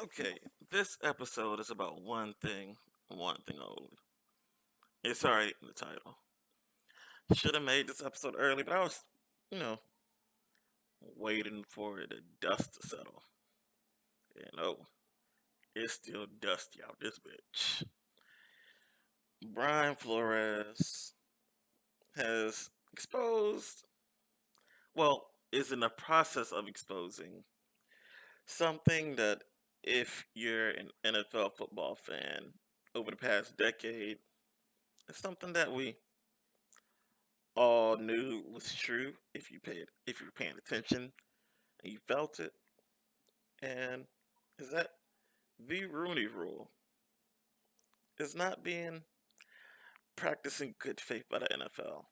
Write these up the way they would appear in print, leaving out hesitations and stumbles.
Okay, this episode is about one thing only. It's already in the title. Should have made this episode early, but I was, you know, waiting for the dust to settle. And oh, it's still dusty out this bitch. Brian Flores has exposed, well, is in the process of exposing something that if you're an NFL football fan over the past decade, it's something that we all knew was true if you were paying attention and you felt it. And is that the Rooney rule is not being practiced in good faith by the NFL.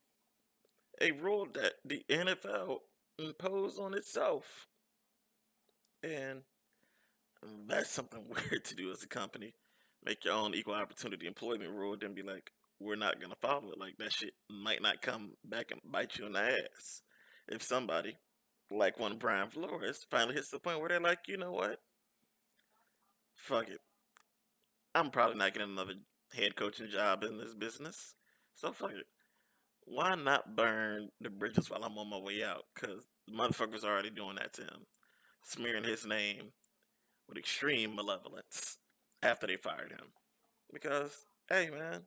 A rule that the NFL imposed on itself. And that's something weird to do as a company. Make your own equal opportunity employment rule, then be like, we're not gonna follow it. Like that shit might not come back and bite you in the ass. If somebody, like one Brian Flores, finally hits the point where they're like, you know what? Fuck it. I'm probably not getting another head coaching job in this business. So fuck it. Why not burn the bridges while I'm on my way out? Cause the motherfucker's already doing that to him. Smearing his name with extreme malevolence after they fired him. Because, hey man,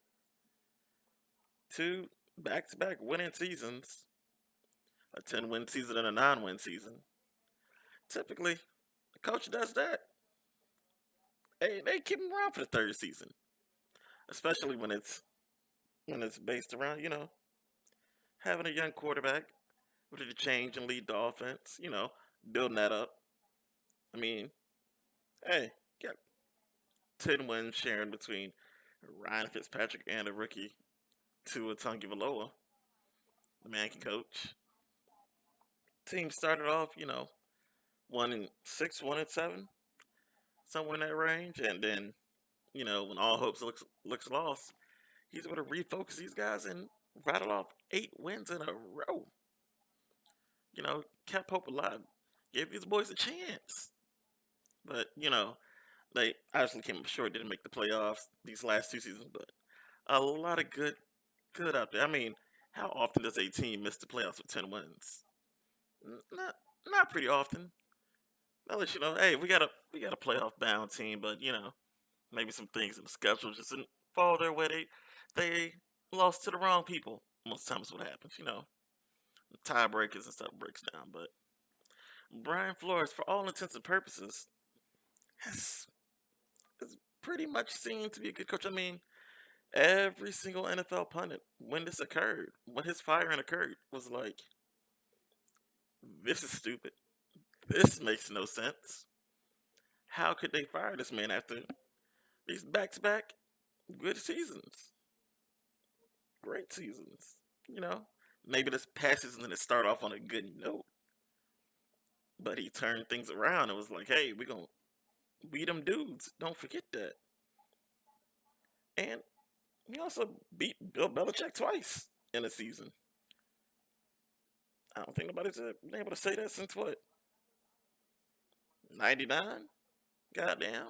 two back to back winning seasons, a 10-win season and a 9-win season. Typically, the coach does that. Hey, they keep him around for the third season. Especially when it's based around, having a young quarterback ready to change and lead the offense, building that up. I mean, hey, got 10 wins sharing between Ryan Fitzpatrick and a rookie to a Valoa. The man can coach. Team started off, 1-6, 1-7, somewhere in that range, and then, when all hopes looks lost, he's able to refocus these guys and rattle off 8 wins in a row. Kept hope alive, gave these boys a chance. But they obviously came up short, didn't make the playoffs these last 2 seasons, but a lot of good out there. I mean, how often does a team miss the playoffs with 10 wins? Not not pretty often. I'll let you know, hey, we got a playoff bound team, but maybe some things in the schedule just didn't fall their way. They lost to the wrong people. Most times what happens, tiebreakers and stuff breaks down. But Brian Flores, for all intents and purposes, has is pretty much seen to be a good coach. I mean, every single NFL pundit, when this occurred, when his firing occurred, was like, this is stupid. This makes no sense. How could they fire this man after these back to back good seasons? Great seasons. You know? Maybe this past season didn't start off on a good note. But he turned things around and was like, hey, we're going to beat them dudes. Don't forget that. And he also beat Bill Belichick twice in a season. I don't think nobody's been able to say that since what? 99? Goddamn.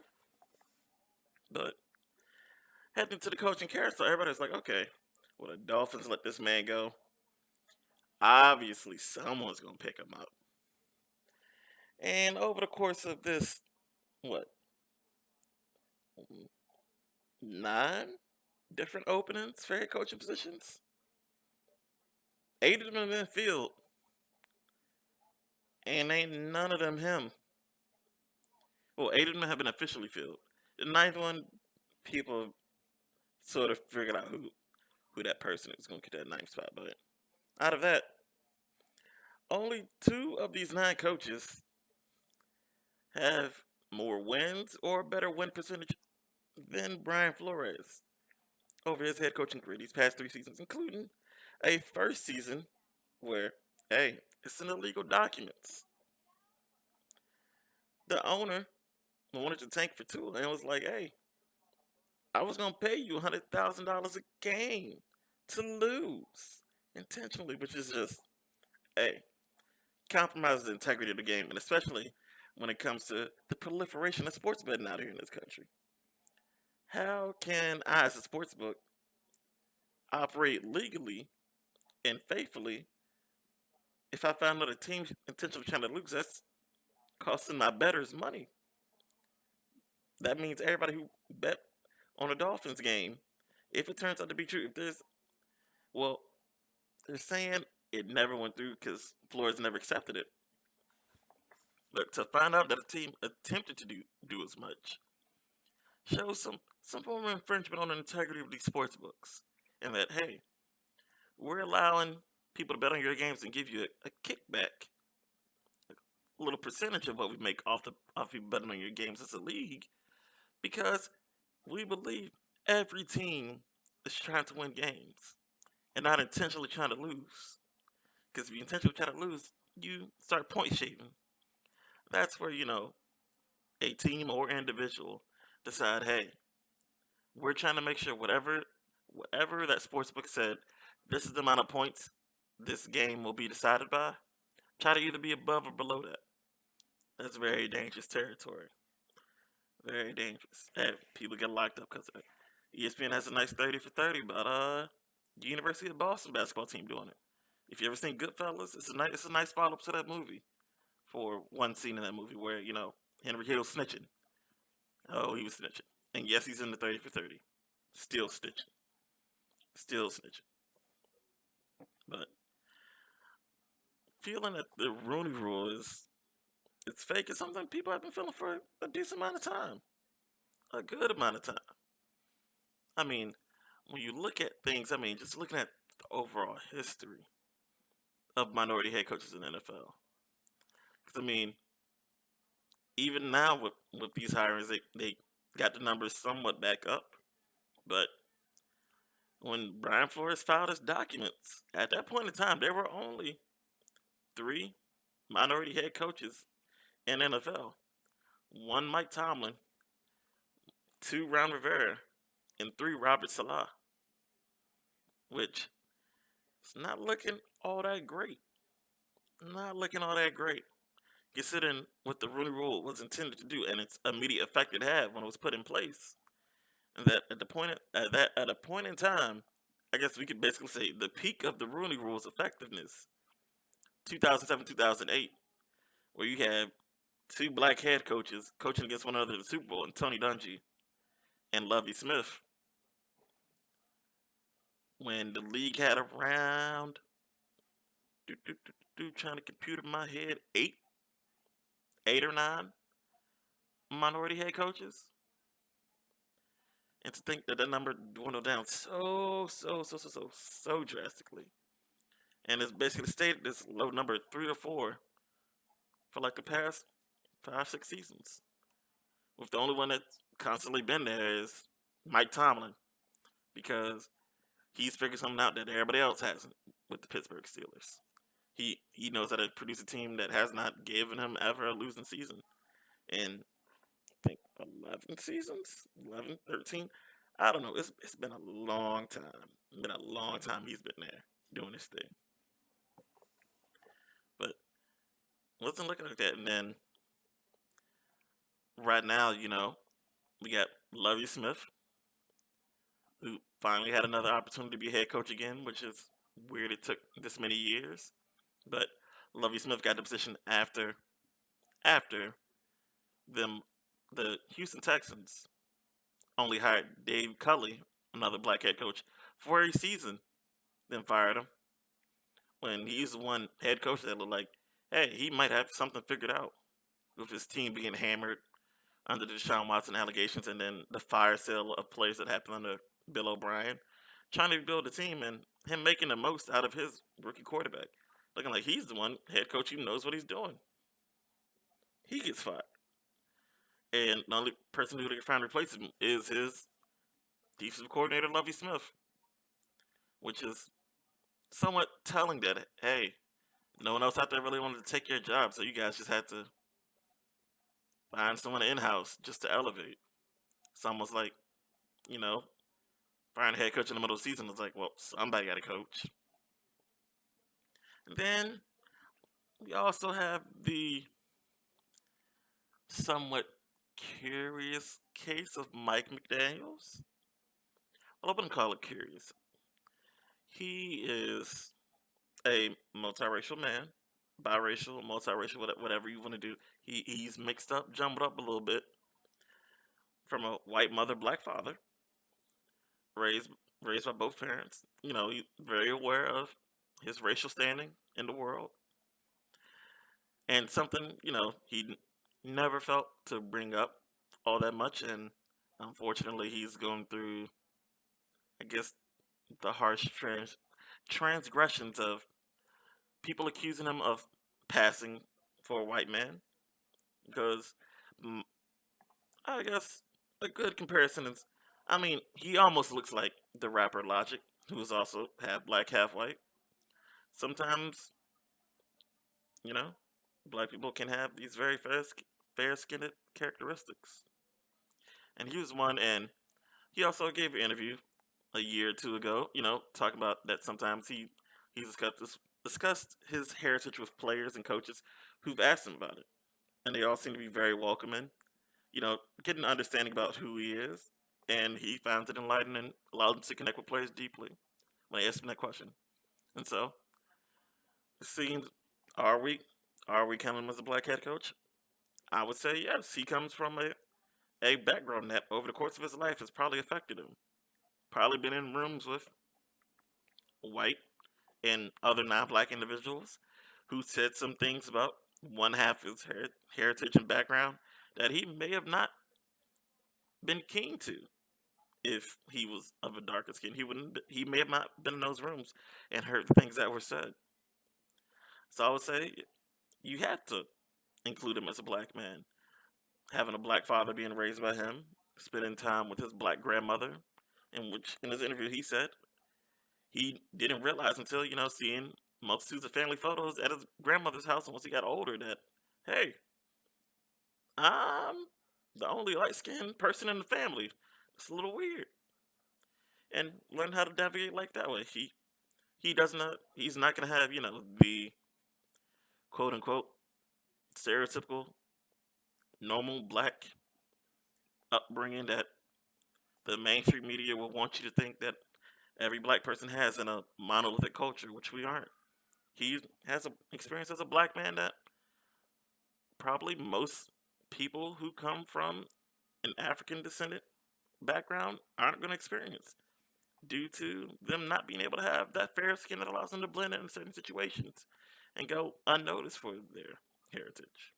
But heading to the coaching carousel, everybody's like, okay, well, the Dolphins let this man go. Obviously, someone's going to pick him up. And over the course of this, what, 9 different openings for head coaching positions? 8 of them have been filled, and ain't none of them him. Well, 8 of them have been officially filled. The ninth one, people sort of figured out who that person is going to get that ninth spot. But out of that, only 2 of these 9 coaches have more wins or better win percentage than Brian Flores over his head coaching career these past 3 seasons, including a first season where, hey, it's in the legal documents. The owner wanted to tank for two and was like, hey, I was gonna pay you $100,000 a game to lose intentionally, which is just, hey, compromises the integrity of the game, and especially when it comes to the proliferation of sports betting out here in this country. How can I, as a sports book, operate legally and faithfully if I find out a team intentionally trying to lose? That's costing my bettors money. That means everybody who bet on a Dolphins game, if it turns out to be true, if there's, well, they're saying it never went through because Flores never accepted it. But to find out that a team attempted to do as much shows some form of infringement on the integrity of these sports books. And that, hey, we're allowing people to bet on your games and give you a kickback, a little percentage of what we make off you betting on your games as a league, because we believe every team is trying to win games and not intentionally trying to lose. Because if you intentionally try to lose, you start point shaving. That's where, a team or individual decide, hey, we're trying to make sure whatever that sportsbook said, this is the amount of points this game will be decided by. Try to either be above or below that. That's very dangerous territory. Very dangerous. Hey, people get locked up because of it. ESPN has a nice 30 for 30 about the University of Boston basketball team doing it. If you ever seen Goodfellas, it's a nice follow up to that movie. For one scene in that movie where Henry Hill's snitching. Oh, he was snitching, and yes, he's in the 30 for 30. Still snitching. Still snitching. But feeling that the Rooney Rule is it's fake is something people have been feeling for a decent amount of time, a good amount of time. I mean, when you look at things, just looking at the overall history of minority head coaches in the NFL. Because even now with these hirings, they got the numbers somewhat back up. But when Brian Flores filed his documents, at that point in time, there were only three minority head coaches in NFL. One Mike Tomlin, two Ron Rivera, and three Robert Salah, which is not looking all that great. Not looking all that great. Considering what the Rooney Rule was intended to do and its immediate effect it had when it was put in place. And that at a point in time, I guess we could basically say the peak of the Rooney Rule's effectiveness, 2007 2008, where you have two black head coaches coaching against one another in the Super Bowl, and Tony Dungy and Lovey Smith, when the league had around, trying to compute in my head, eight or nine minority head coaches. And to think that number dwindled down so drastically. And it's basically stayed at this low number 3 or 4 for like the past 5, 6 seasons. With the only one that's constantly been there is Mike Tomlin, because he's figured something out that everybody else hasn't with the Pittsburgh Steelers. He knows how to produce a team that has not given him ever a losing season in I think 11 seasons, 11, 13. I don't know. It's been a long time. It's been a long time he's been there doing this thing. But wasn't looking like that. And then right now, we got Lovey Smith, who finally had another opportunity to be a head coach again, which is weird it took this many years. But Lovey Smith got the position after them the Houston Texans only hired Dave Culley, another black head coach, for a season, then fired him. When he's the one head coach that looked like, hey, he might have something figured out with his team being hammered under the Deshaun Watson allegations, and then the fire sale of players that happened under Bill O'Brien, trying to build a team and him making the most out of his rookie quarterback. Looking like he's the one head coach who knows what he's doing. He gets fired. And the only person who they can find to replace him is his defensive coordinator, Lovey Smith, which is somewhat telling that, hey, no one else out there really wanted to take your job, so you guys just had to find someone in house just to elevate. It's almost like, you know, firing a head coach in the middle of the season is like, well, somebody got to coach. And then we also have the somewhat curious case of Mike McDaniels. Well, I wouldn't call it curious. He is a multiracial man, biracial, multiracial, whatever you want to do. He's mixed up, jumbled up a little bit from a white mother, black father, raised raised by both parents. He's very aware of his racial standing in the world, and something he never felt to bring up all that much. And unfortunately, he's going through, I guess, the harsh transgressions of people accusing him of passing for a white man. Because mm, I guess a good comparison is, I mean, he almost looks like the rapper Logic, who is also half black, half white. Sometimes, you know, black people can have these very fair skinned characteristics. And he was one, and he also gave an interview a year or two ago, talking about that sometimes he's discussed his heritage with players and coaches who've asked him about it. And they all seem to be very welcoming, getting an understanding about who he is. And he found it enlightening and allowed him to connect with players deeply when they asked him that question. And so, it seems, are we are we coming as a black head coach? I would say yes. He comes from a background that over the course of his life has probably affected him. Probably been in rooms with white and other non-black individuals who said some things about one half of his heritage and background that he may have not been keen to if he was of a darker skin. He may have not been in those rooms and heard the things that were said. So I would say you have to include him as a black man. Having a black father, being raised by him, spending time with his black grandmother, in which in his interview he said he didn't realize until seeing multitudes of family photos at his grandmother's house, and once he got older, that hey, I'm the only light skinned person in the family. It's a little weird, and learn how to navigate like that way. He's not gonna have the quote unquote stereotypical normal black upbringing that the mainstream media will want you to think that every black person has in a monolithic culture, which we aren't. He has an experience as a black man that probably most people who come from an African descendant background aren't going to experience due to them not being able to have that fair skin that allows them to blend in certain situations and go unnoticed for their heritage.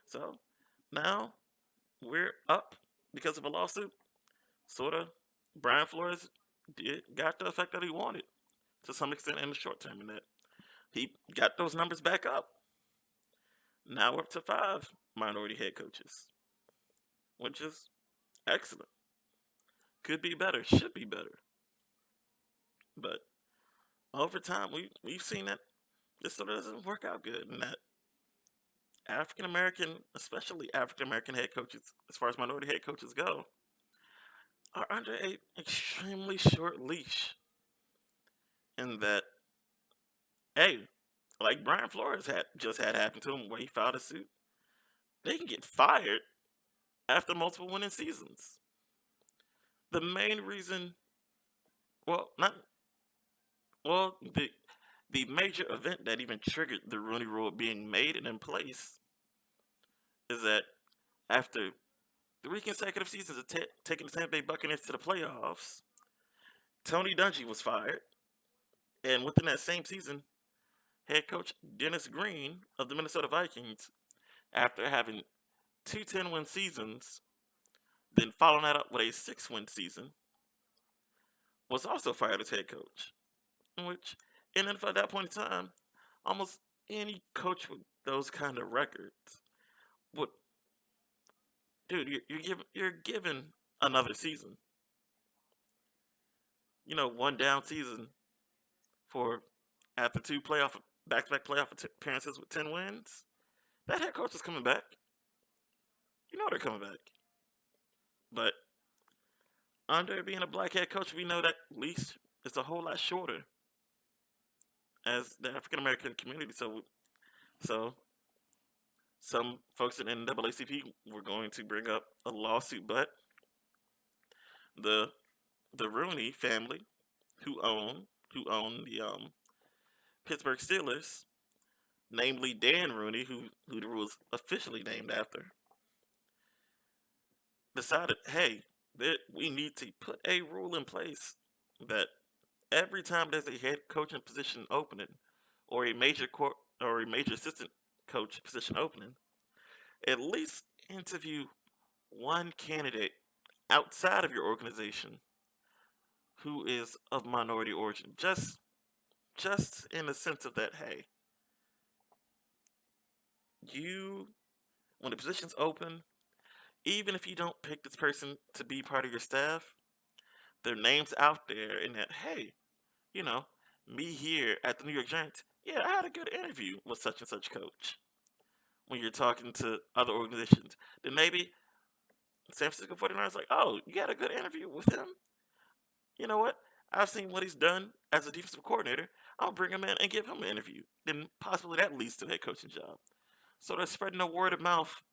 So now we're up because of a lawsuit. Sort of, Brian Flores got the effect that he wanted to some extent in the short term, in that he got those numbers back up. Now we're up to five minority head coaches, which is excellent. Could be better, should be better. But over time, we've seen that this sort of doesn't work out good, and that African American, especially African American head coaches, as far as minority head coaches go, are under a extremely short leash. In that, hey, like Brian Flores had just had happen to him, where he filed a suit, they can get fired after multiple winning seasons. The main reason, well, not well, the major event that even triggered the Rooney Rule being made and in place is that after three consecutive seasons of taking the Tampa Bay Buccaneers to the playoffs, Tony Dungy was fired, and within that same season, head coach Dennis Green of the Minnesota Vikings, after having two 10-win seasons, then following that up with a 6-win season, was also fired as head coach. In which, and then at that point in time, almost any coach with those kind of records would, dude, you're given another season. One down season for after two playoff back-to-back playoff appearances with 10 wins. That head coach is coming back. They're coming back. But under being a black head coach, we know that least it's a whole lot shorter as the African American community. So Some folks in NAACP were going to bring up a lawsuit, but the the Rooney family, who own the Pittsburgh Steelers, namely Dan Rooney, who the rule is officially named after, decided, hey, that we need to put a rule in place that every time there's a head coaching position opening, or or a major assistant coach position opening, at least interview one candidate outside of your organization who is of minority origin. Just in the sense of that, hey, you when the position's open, even if you don't pick this person to be part of your staff, their name's out there and that, hey, you know, me here at the New York Giants, yeah, I had a good interview with such and such coach. When you're talking to other organizations, then maybe San Francisco 49ers like, oh, you had a good interview with him? You know what? I've seen what he's done as a defensive coordinator. I'll bring him in and give him an interview. Then possibly that leads to a head coaching job. So they're spreading the word of mouth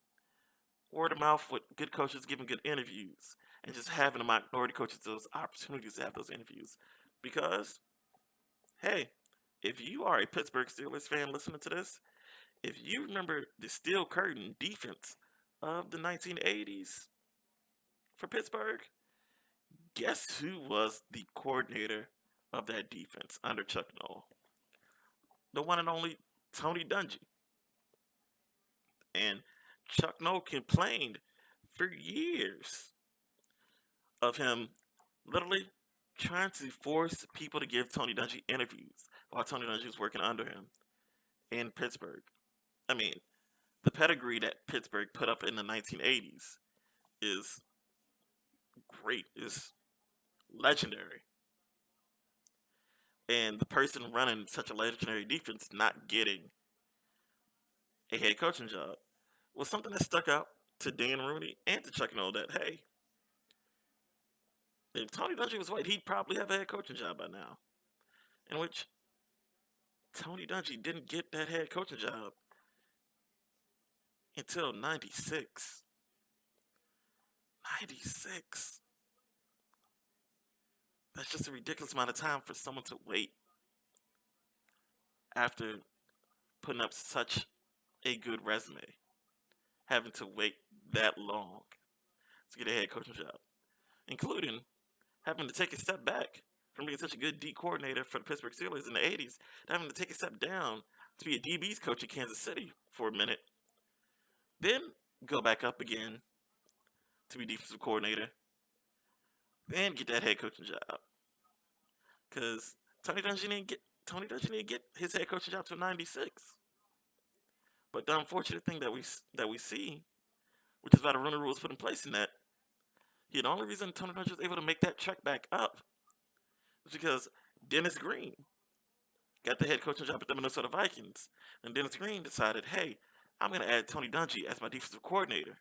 with good coaches giving good interviews and just having the minority coaches those opportunities to have those interviews. Because, hey, if you are a Pittsburgh Steelers fan listening to this, if you remember the steel curtain defense of the 1980s for Pittsburgh, guess who was the coordinator of that defense under Chuck Noll? The one and only Tony Dungy. And Chuck Noll complained for years of him literally trying to force people to give Tony Dungy interviews while Tony Dungy was working under him in Pittsburgh. I mean, the pedigree that Pittsburgh put up in the 1980s is great, is legendary. And the person running such a legendary defense not getting a head coaching job was something that stuck out to Dan Rooney and to Chuck Noll that, hey, if Tony Dungy was white, he'd probably have a head coaching job by now. In which Tony Dungy didn't get that head coaching job until 96. 96. That's just a ridiculous amount of time for someone to wait after putting up such a good resume. Having to wait that long to get a head coaching job, including having to take a step back from being such a good D coordinator for the Pittsburgh Steelers in the 80s, to having to take a step down to be a DB's coach in Kansas City for a minute, then go back up again to be defensive coordinator, then get that head coaching job. Because Tony Dungy didn't get his head coaching job till '96. But the unfortunate thing that we see, which is why the Rooney Rule was put in place in that, the only reason Tony Dungy was able to make that trek back up is because Dennis Green got the head coaching job at the Minnesota Vikings, and Dennis Green decided, hey, I'm going to add Tony Dungy as my defensive coordinator,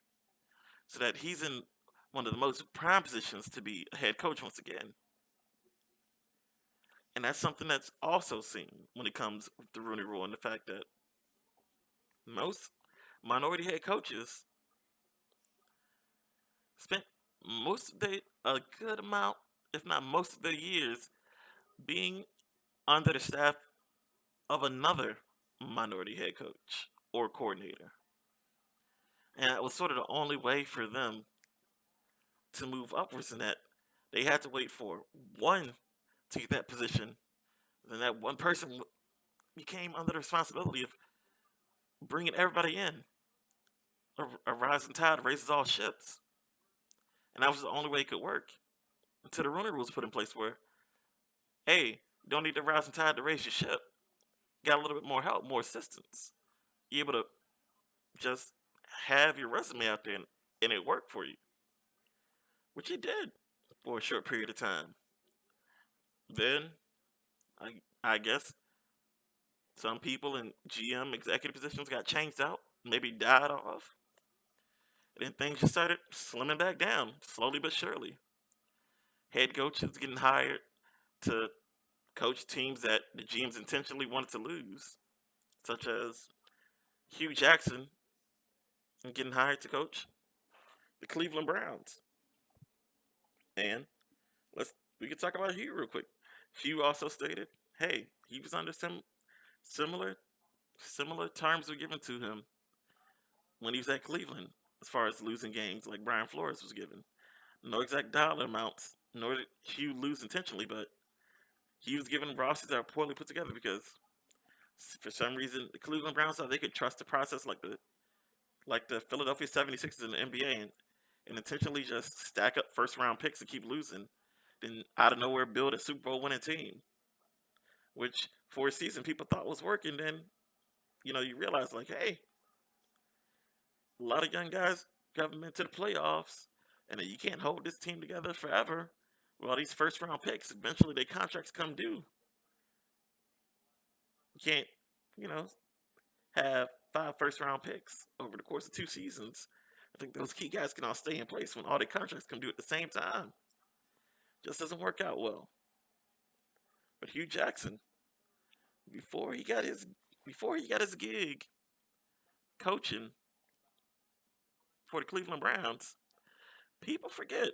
so that he's in one of the most prime positions to be a head coach once again. And that's something that's also seen when it comes with the Rooney Rule and the fact that most minority head coaches spent a good amount, if not most of their years, being under the staff of another minority head coach or coordinator. And it was sort of the only way for them to move upwards in that they had to wait for one to get that position. Then that one person became under the responsibility of bringing everybody in. A rising tide raises all ships. And that was the only way it could work until the Rooney Rules put in place where, hey, you don't need the rising tide to raise your ship. Got a little bit more help, more assistance. You're able to just have your resume out there and it worked for you, which it did for a short period of time. Then, I guess some people in GM executive positions got changed out, maybe died off. And then things just started slimming back down, slowly but surely. Head coaches getting hired to coach teams that the GMs intentionally wanted to lose, such as Hugh Jackson and getting hired to coach the Cleveland Browns. And let's we can talk about Hugh real quick. Hugh also stated, hey, he was under similar similar terms were given to him when he was at Cleveland, as far as losing games like Brian Flores was given. No exact dollar amounts, nor did Hugh lose intentionally, but he was given rosters that are poorly put together because for some reason the Cleveland Browns thought they could trust the process like the Philadelphia 76ers in the NBA and intentionally just stack up first round picks and keep losing. Then out of nowhere build a Super Bowl winning team, which for a season people thought was working. Then you realize like, hey, a lot of young guys got them into the playoffs, and then you can't hold this team together forever. With all these first round picks, eventually their contracts come due. You can't, you know, have five first round picks over the course of 2 seasons. I think those key guys can all stay in place when all their contracts come due at the same time. Just doesn't work out well. But Hugh Jackson, before he got his before he got his gig coaching for the Cleveland Browns, people forget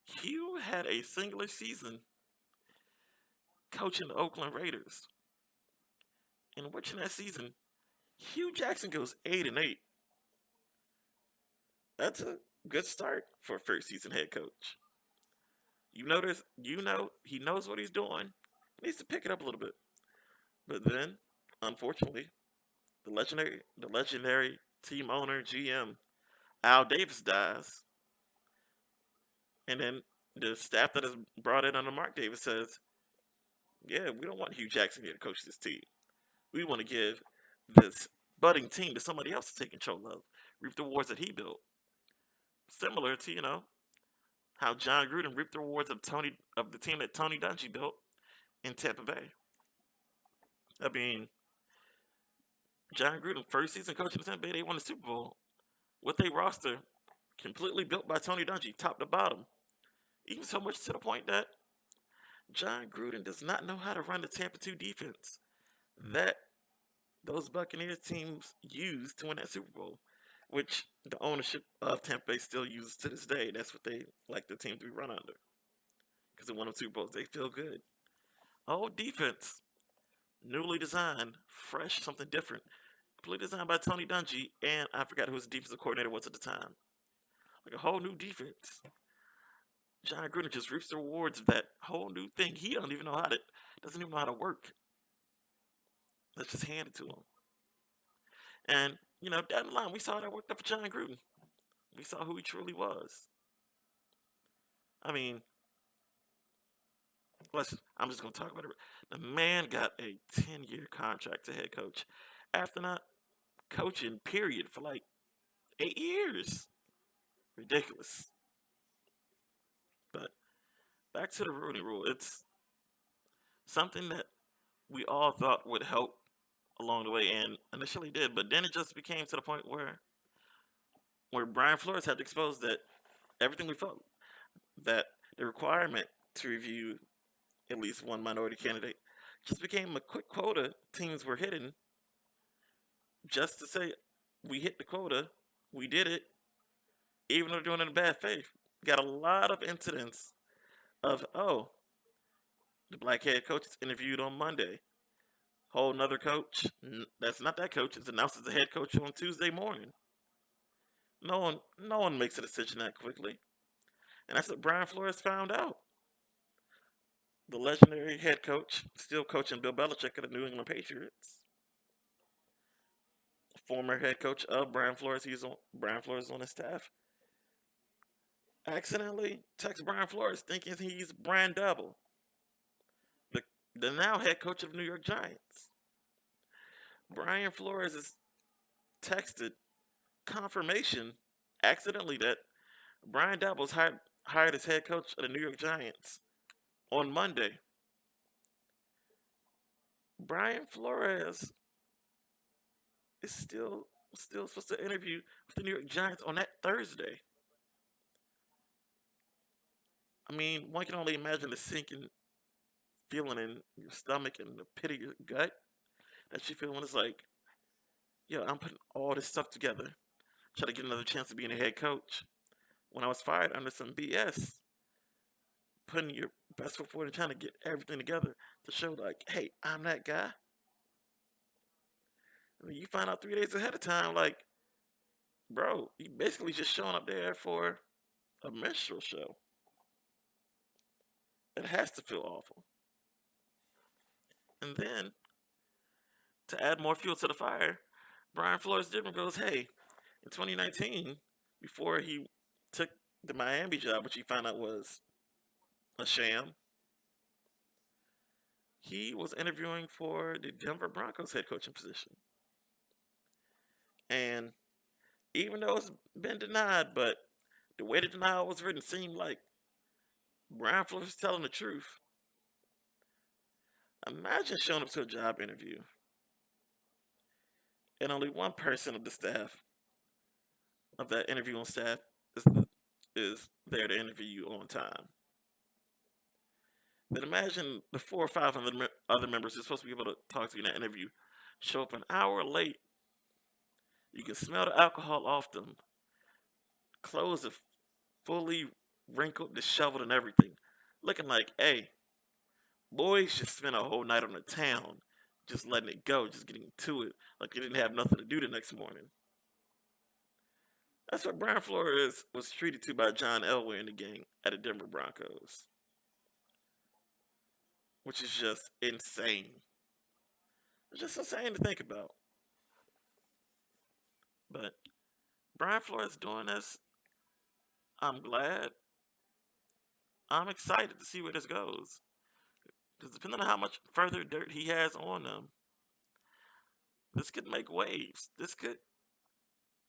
Hugh had a singular season coaching the Oakland Raiders. In which in that season, Hugh Jackson goes 8-8. That's a good start for a first season head coach. He knows what he's doing. He needs to pick it up a little bit. But then, unfortunately, the legendary team owner GM Al Davis dies, and then the staff that is brought in under Mark Davis says, "Yeah, we don't want Hugh Jackson here to coach this team. We want to give this budding team to somebody else to take control of, reap the rewards that he built." Similar to how John Gruden reaped the rewards of the team that Tony Dungy built in Tampa Bay. I mean, John Gruden first season coaching Tampa Bay, they won the Super Bowl with a roster completely built by Tony Dungy, top to bottom. Even so much to the point that John Gruden does not know how to run the Tampa 2 defense that those Buccaneers teams used to win that Super Bowl, which the ownership of Tampa Bay still uses to this day. That's what they like the team to be run under. Because they won the Super Bowls, they feel good. Oh, defense, newly designed, fresh, something different. Completely designed by Tony Dungy, and I forgot who his defensive coordinator was at the time. Like a whole new defense. John Gruden just reaps the rewards of that whole new thing. He doesn't even know how to work. Let's just hand it to him. And down the line, we saw that worked up for John Gruden. We saw who he truly was. I mean, I'm just gonna talk about it. The man got a 10-year contract to head coach after not coaching period for like 8 years. Ridiculous. But back to the Rooney Rule. It's something that we all thought would help along the way, and initially did, but then it just became to the point where Brian Flores had to expose that everything we felt that the requirement to review at least one minority candidate just became a quick quota teams were hitting just to say we hit the quota, we did it, even though they're doing it in bad faith. Got a lot of incidents of, oh, the black head coach is interviewed on Monday. Whole another coach, that's not that coach, is announced as the head coach on Tuesday morning. No one makes a decision that quickly. And that's what Brian Flores found out. The legendary head coach, still coaching Bill Belichick of the New England Patriots, former head coach of Brian Flores is on his staff, accidentally texts Brian Flores thinking he's Brian Double, the, the now head coach of the New York Giants. Brian Flores is texted confirmation accidentally that Brian Daboll's hired as head coach of the New York Giants on Monday. Brian Flores is still supposed to interview with the New York Giants on that Thursday. I mean, one can only imagine the sinking feeling in your stomach and the pit of your gut that you feel when it's like, yo, I'm putting all this stuff together. try to get another chance of being a head coach. When I was fired under some BS, putting your best foot forward and trying to get everything together to show like, hey, I'm that guy. I mean, you find out 3 days ahead of time, like, bro, you basically just showing up there for a minstrel show. It has to feel awful. And then to add more fuel to the fire, Brian Flores Different goes, hey, in 2019, before he took the Miami job, which he found out was a sham, he was interviewing for the Denver Broncos head coaching position. And even though it's been denied, but the way the denial was written seemed like Brian Flores was telling the truth. Imagine showing up to a job interview and only one person of the staff, of that interviewing staff, is, is there to interview you on time. Then imagine the 4 or 5 other members who're supposed to be able to talk to you in that interview show up an hour late. You can smell the alcohol off them. Clothes are fully wrinkled, disheveled, and everything. Looking like, hey, boys just spent a whole night on the town, just letting it go, just getting to it, like they didn't have nothing to do the next morning. That's what Brian Flores was treated to by John Elway and the gang at the Denver Broncos, which is just insane. It's just insane to think about. But Brian Flores doing this, I'm glad. I'm excited to see where this goes. Because depending on how much further dirt he has on them, this could make waves. This could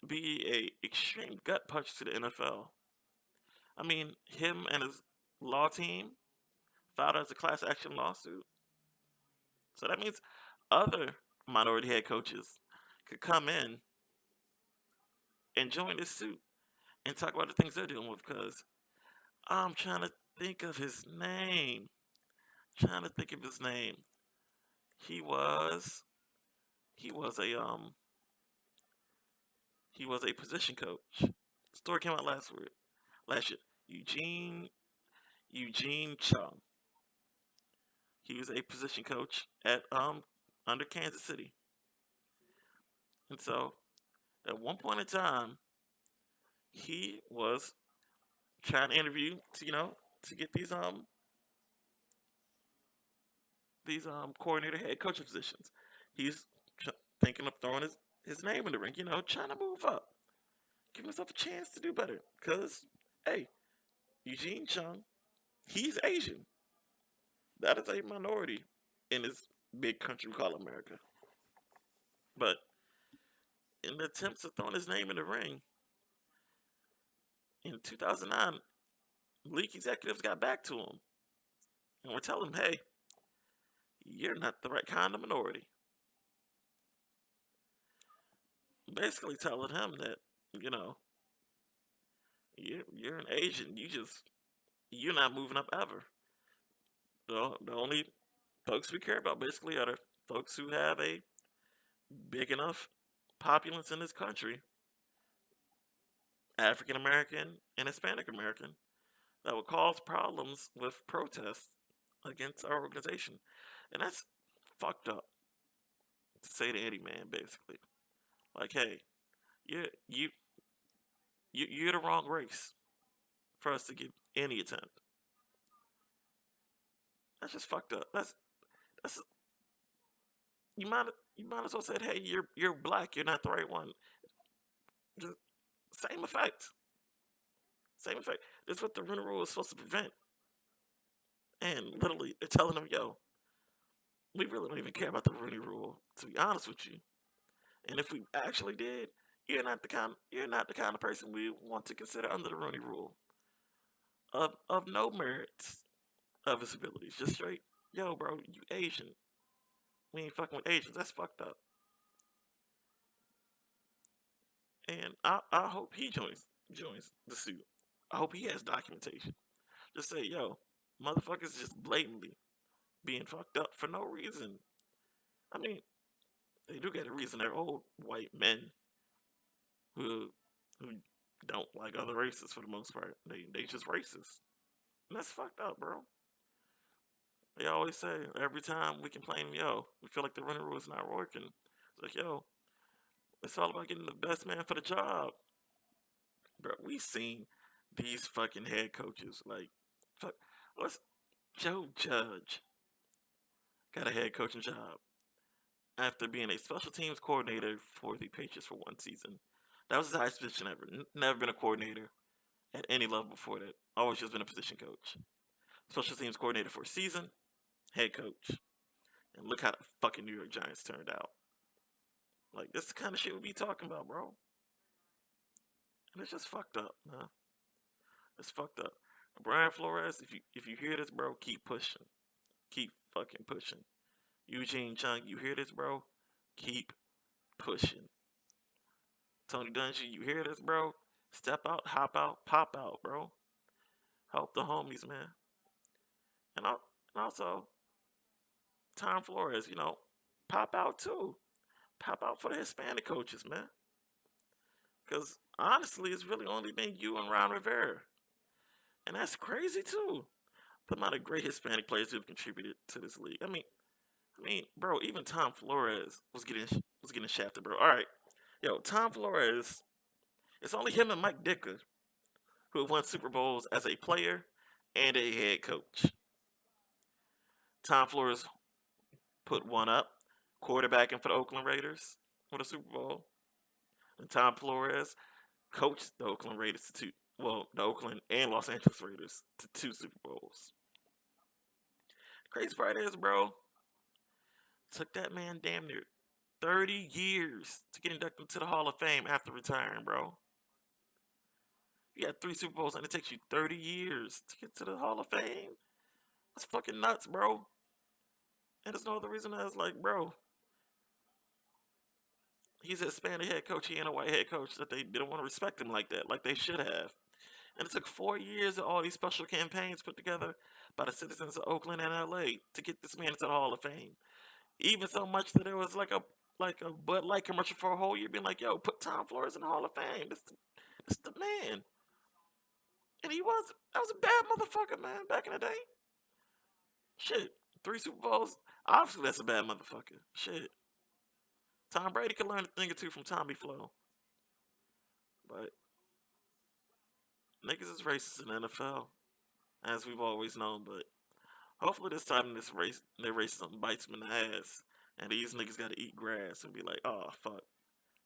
be a extreme gut punch to the NFL. I mean, him and his law team filed as a class action lawsuit. So that means other minority head coaches could come in and join this suit and talk about the things they're dealing with. Because I'm trying to think of his name. Trying to think of his name. He was he was a he was a position coach. The story came out last year. Eugene Chung. He was a position coach at under Kansas City. And so at one point in time, he was trying to interview to to get these coordinator head coaching positions. He's thinking of throwing his name in the ring, trying to move up, give himself a chance to do better. Cause hey, Eugene Chung, he's Asian. That is a minority in this big country we call America. But in the attempts of throwing his name in the ring in 2009, league executives got back to him and were telling him, "Hey, you're not the right kind of minority." Basically telling him that you know you're an Asian. You're not moving up ever. The only folks we care about basically are the folks who have a big enough populace in this country, African American and Hispanic American, that would cause problems with protests against our organization. And that's fucked up to say to any man, basically. Like, hey, you you you're the wrong race for us to give any attempt. That's just fucked up. That's you might as well say, hey, you're black. You're not the right one. Just same effect. Same effect. That's what the Rooney rule is supposed to prevent. And literally, they're telling them, yo, we really don't even care about the Rooney rule, to be honest with you. And if we actually did, you're not the kind of person we want to consider under the Rooney rule. Of no merits of his abilities. Just straight, yo, bro, you Asian. We ain't fucking with Asians. That's fucked up. And I hope he joins the suit. I hope he has documentation. Just say, yo, motherfuckers just blatantly being fucked up for no reason. I mean, they do get a reason. They're old white men who who don't like other races for the most part. They just racist. And that's fucked up, bro. They always say every time we complain, yo, we feel like the running rule is not working. It's like, yo, it's all about getting the best man for the job. Bro, we seen these fucking head coaches. Like, fuck, what's Joe Judge got a head coaching job after being a special teams coordinator for the Patriots for one season. That was his highest position ever. Never been a coordinator at any level before that. Always just been a position coach. Special teams coordinator for a season, head coach. And look how the fucking New York Giants turned out. Like, this is the kind of shit we be talking about, bro. And it's just fucked up, man. It's fucked up. Brian Flores, if you hear this, bro, keep pushing. Keep fucking pushing. Eugene Chung, you hear this, bro? Keep pushing. Tony Dungy, you hear this, bro? Step out, hop out, pop out, bro. Help the homies, man. And, and also, Tom Flores, pop out too. Pop out for the Hispanic coaches, man. Because honestly, it's really only been you and Ron Rivera. And that's crazy too. The amount of great Hispanic players who've contributed to this league. I mean, bro, even Tom Flores was getting shafted, bro. All right, yo, Tom Flores. It's only him and Mike Dicker who have won Super Bowls as a player and a head coach. Tom Flores put one up, quarterbacking for the Oakland Raiders for the Super Bowl. And Tom Flores coached the Oakland Raiders to two, well, the Oakland and Los Angeles Raiders to two Super Bowls. The crazy part is, bro, took that man damn near 30 years to get inducted into the Hall of Fame after retiring, bro. You had three Super Bowls and it takes you 30 years to get to the Hall of Fame. That's fucking nuts, bro. And there's no other reason as like, bro, he's a Hispanic head coach, he ain't a white head coach, that they didn't want to respect him like that, like they should have. And it took 4 years of all these special campaigns put together by the citizens of Oakland and LA to get this man into the Hall of Fame. Even so much that there was like a Bud Light commercial for a whole year being like, yo, put Tom Flores in the Hall of Fame. This the man. And that was a bad motherfucker, man, back in the day. Shit. Three Super Bowls. Obviously, that's a bad motherfucker. Shit. Tom Brady could learn a thing or two from Tommy Flo. But niggas is racist in the NFL, as we've always known. But hopefully this time their racism bites them in the ass. And these niggas gotta eat grass and be like, oh, fuck.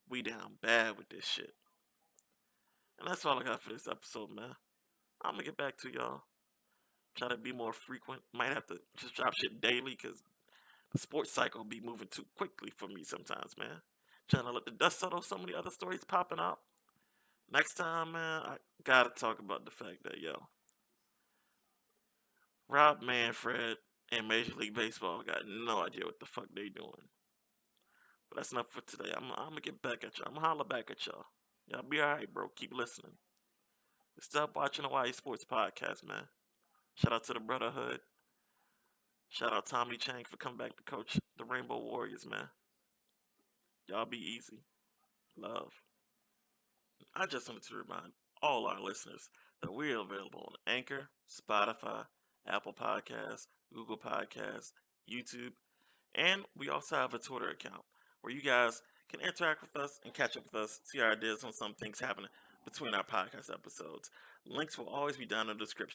We down bad with this shit. And that's all I got for this episode, man. I'm gonna get back to y'all. Try to be more frequent. Might have to just drop shit daily because the sports cycle be moving too quickly for me sometimes, man. Trying to let the dust settle. So many other stories popping up. Next time, man, I gotta talk about the fact that, yo, Rob Manfred and Major League Baseball got no idea what the fuck they doing. But that's enough for today. I'm gonna get back at y'all. I'm gonna holler back at y'all. Y'all be alright, bro. Keep listening. Stop watching the YE Sports Podcast, man. Shout out to the Brotherhood. Shout out Tommy Chang for coming back to coach the Rainbow Warriors, man. Y'all be easy. Love. I just wanted to remind all our listeners that we're available on Anchor, Spotify, Apple Podcasts, Google Podcasts, YouTube, and we also have a Twitter account where you guys can interact with us and catch up with us, see our ideas on some things happening between our podcast episodes. Links will always be down in the description.